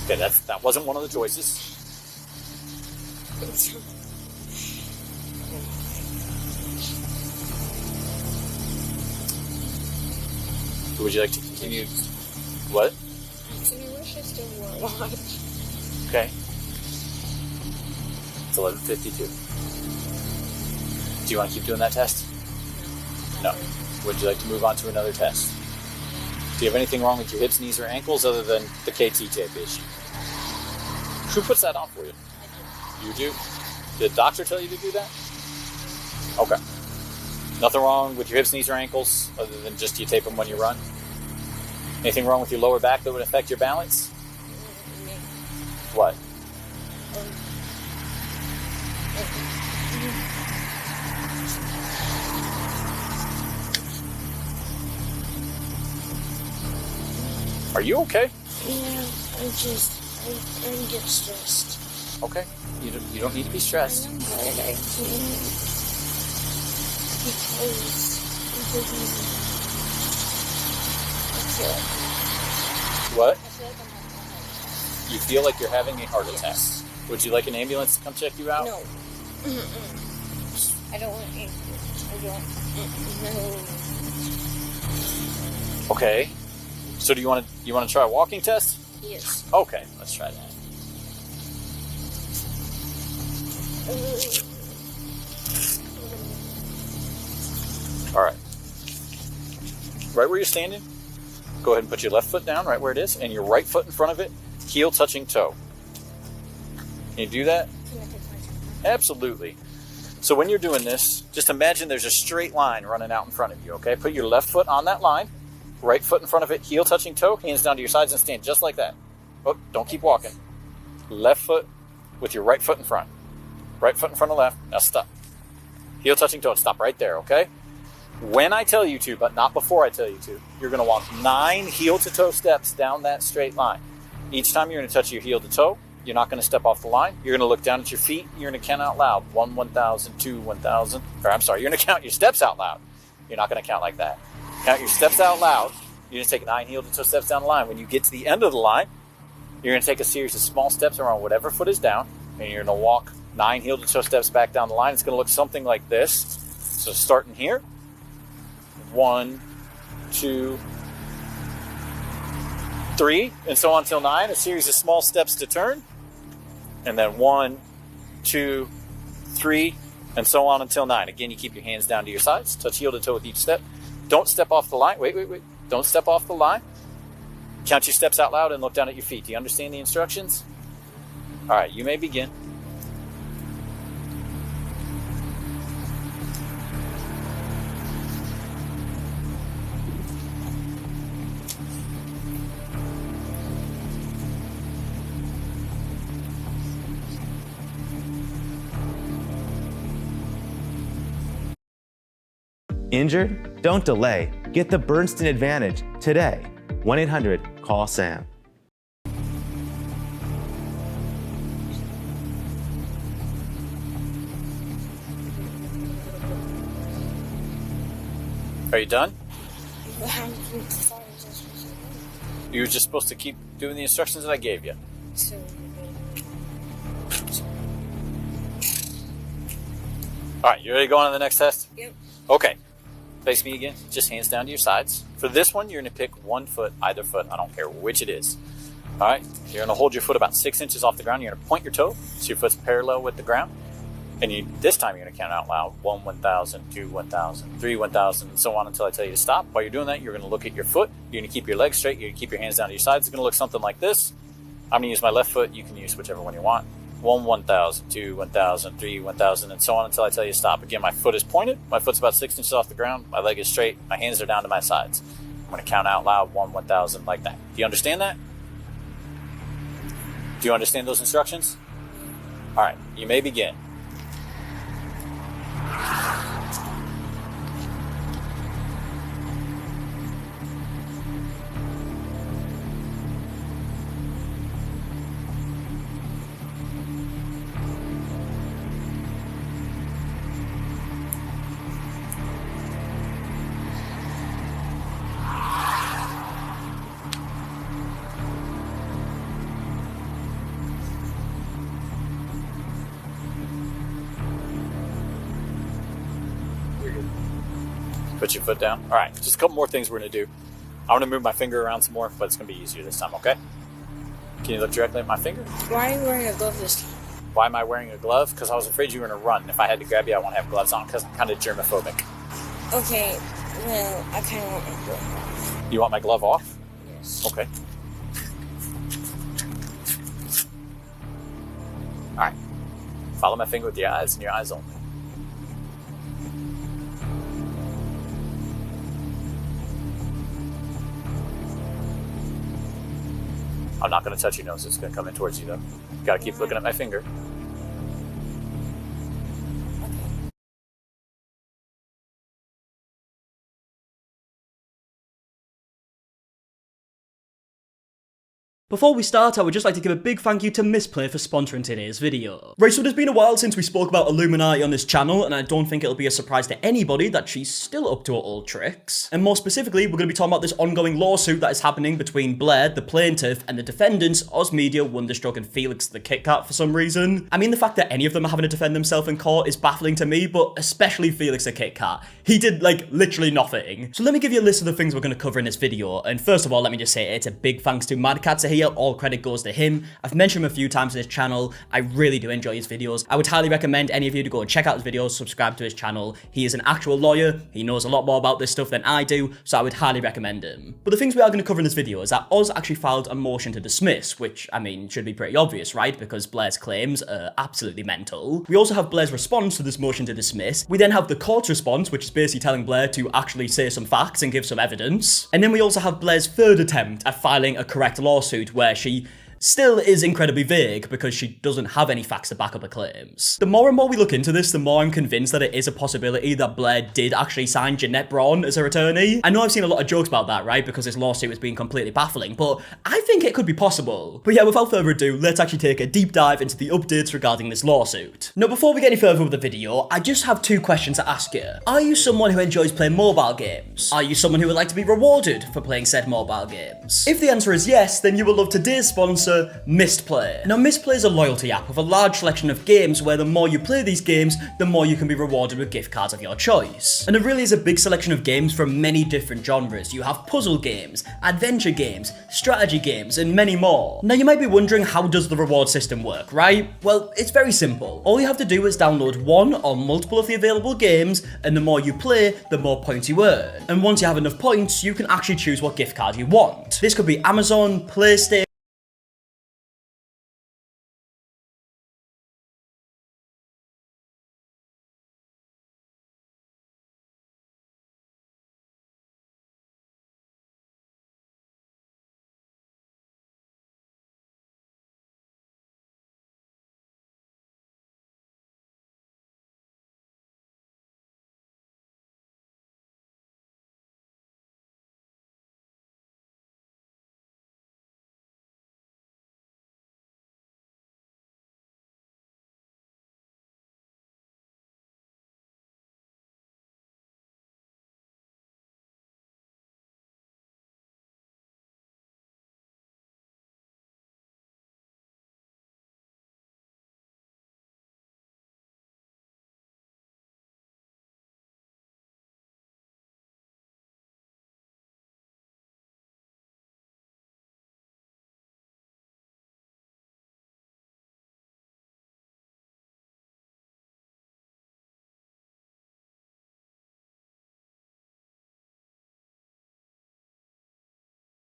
Okay, that wasn't one of the choices. Would you like to continue? What? I wish I still wore a watch. Okay. It's 11:52. Do you want to keep doing that test? No. Would you like to move on to another test? Do you have anything wrong with your hips, knees, or ankles other than the KT tape issue? Who puts that on for you? You do? Did the doctor tell you to do that? Okay. Nothing wrong with your hips, knees, or ankles other than just you tape them when you run? Anything wrong with your lower back that would affect your balance? What? Are you okay? Yeah, I get stressed. Okay. You don't need to be stressed. I know, but I can't because What? I feel like I'm having You feel like you're having a heart attack. Yes. Would you like an ambulance to come check you out? No. I don't want to. I don't. No. Okay. So do you want to try a walking test? Yes. Okay, let's try that. All right. Right where you're standing, go ahead and put your left foot down right where it is, and your right foot in front of it, heel touching toe. Can you do that? Can I take my time? Absolutely. So when you're doing this, just imagine there's a straight line running out in front of you, okay? Put your left foot on that line, right foot in front of it, heel touching toe, hands down to your sides and stand just like that. Oh, don't keep walking. Left foot with your right foot in front. Right foot in front of left. Now stop. Heel touching toe. Stop right there, okay? When I tell you to, but not before I tell you to, you're going to walk 9 heel to toe steps down that straight line. Each time you're going to touch your heel to toe. You're not going to step off the line. You're going to look down at your feet. You're going to count out loud. 1, 1,000, 2, 1,000. Or I'm sorry, you're going to count your steps out loud. You're not going to count like that. Count your steps out loud. You're going to take 9 heel to toe steps down the line. When you get to the end of the line, you're going to take a series of small steps around whatever foot is down, and you're going to walk 9 heel to toe steps back down the line. It's going to look something like this. So starting here, 1, 2, 3, and so on until 9. A series of small steps to turn, and then 1, 2, 3, and so on until 9. Again, you keep your hands down to your sides. Touch heel to toe with each step. Don't step off the line. Wait. Don't step off the line. Count your steps out loud and look down at your feet. Do you understand the instructions? All right, you may begin. Injured? Don't delay. Get the Bernstein Advantage today. 1-800-CALL-SAM. Are you done? You were just supposed to keep doing the instructions that I gave you. All right, you ready to go on to the next test? Yep. Okay. Face me again. Just hands down to your sides. For this one, you're going to pick one foot, either foot. I don't care which it is. All right. You're going to hold your foot about 6 inches off the ground. You're going to point your toe so your foot's parallel with the ground. And this time you're going to count out loud. 1, 1,000, 2, 1,000, 3, 1,000, and so on until I tell you to stop. While you're doing that, you're going to look at your foot. You're going to keep your legs straight. You're going to keep your hands down to your sides. It's going to look something like this. I'm going to use my left foot. You can use whichever one you want. 1, 1,000, 2, 1,000, 3, 1,000, and so on until I tell you to stop. Again, my foot is pointed. My foot's about 6 inches off the ground. My leg is straight. My hands are down to my sides. I'm going to count out loud 1, 1,000 like that. Do you understand that? Do you understand those instructions? All right, you may begin. Put your foot down. All right, just a couple more things we're going to do. I want to move my finger around some more, but it's going to be easier this time, okay? Can you look directly at my finger? Why are you wearing a glove this time? Why am I wearing a glove? Because I was afraid you were going to run. If I had to grab you, I want to have gloves on because I'm kind of germophobic. Okay, well, I kind of want my glove off. You want my glove off? Yes. Okay. All right. Follow my finger with your eyes and your eyes only. I'm not going to touch your nose. It's going to come in towards you, though. You got to keep looking at my finger. Before we start, I would just like to give a big thank you to Misplay for sponsoring today's video. Right, so it has been a while since we spoke about Illuminati on this channel, and I don't think it'll be a surprise to anybody that she's still up to her old tricks. And more specifically, we're going to be talking about this ongoing lawsuit that is happening between Blair, the plaintiff, and the defendants, Oz Media, Wonderstruck, and Felix the Kit Kat for some reason. I mean, the fact that any of them are having to defend themselves in court is baffling to me, but especially Felix the Kit Kat. He did, like, literally nothing. So let me give you a list of the things we're going to cover in this video, and first of all, let me just say it's a big thanks to Mad Catzer here. All credit goes to him. I've mentioned him a few times on this channel. I really do enjoy his videos. I would highly recommend any of you to go and check out his videos, subscribe to his channel. He is an actual lawyer. He knows a lot more about this stuff than I do, so I would highly recommend him. But the things we are going to cover in this video is that Oz actually filed a motion to dismiss, which, I mean, should be pretty obvious, right? Because Blair's claims are absolutely mental. We also have Blair's response to this motion to dismiss. We then have the court's response, which is basically telling Blair to actually say some facts and give some evidence. And then we also have Blair's third attempt at filing a correct lawsuit where she still is incredibly vague because she doesn't have any facts to back up her claims. The more and more we look into this, the more I'm convinced that it is a possibility that Blair did actually sign Jeanette Braun as her attorney. I know I've seen a lot of jokes about that, right? Because this lawsuit has been completely baffling, but I think it could be possible. But yeah, without further ado, let's actually take a deep dive into the updates regarding this lawsuit. Now, before we get any further with the video, I just have two questions to ask you. Are you someone who enjoys playing mobile games? Are you someone who would like to be rewarded for playing said mobile games? If the answer is yes, then you will love today's sponsor, Misplay. Now, Misplay is a loyalty app with a large selection of games where the more you play these games, the more you can be rewarded with gift cards of your choice. And there really is a big selection of games from many different genres. You have puzzle games, adventure games, strategy games, and many more. Now, you might be wondering, how does the reward system work, right? Well, it's very simple. All you have to do is download one or multiple of the available games, and the more you play, the more points you earn. And once you have enough points, you can actually choose what gift card you want. This could be Amazon, PlayStation,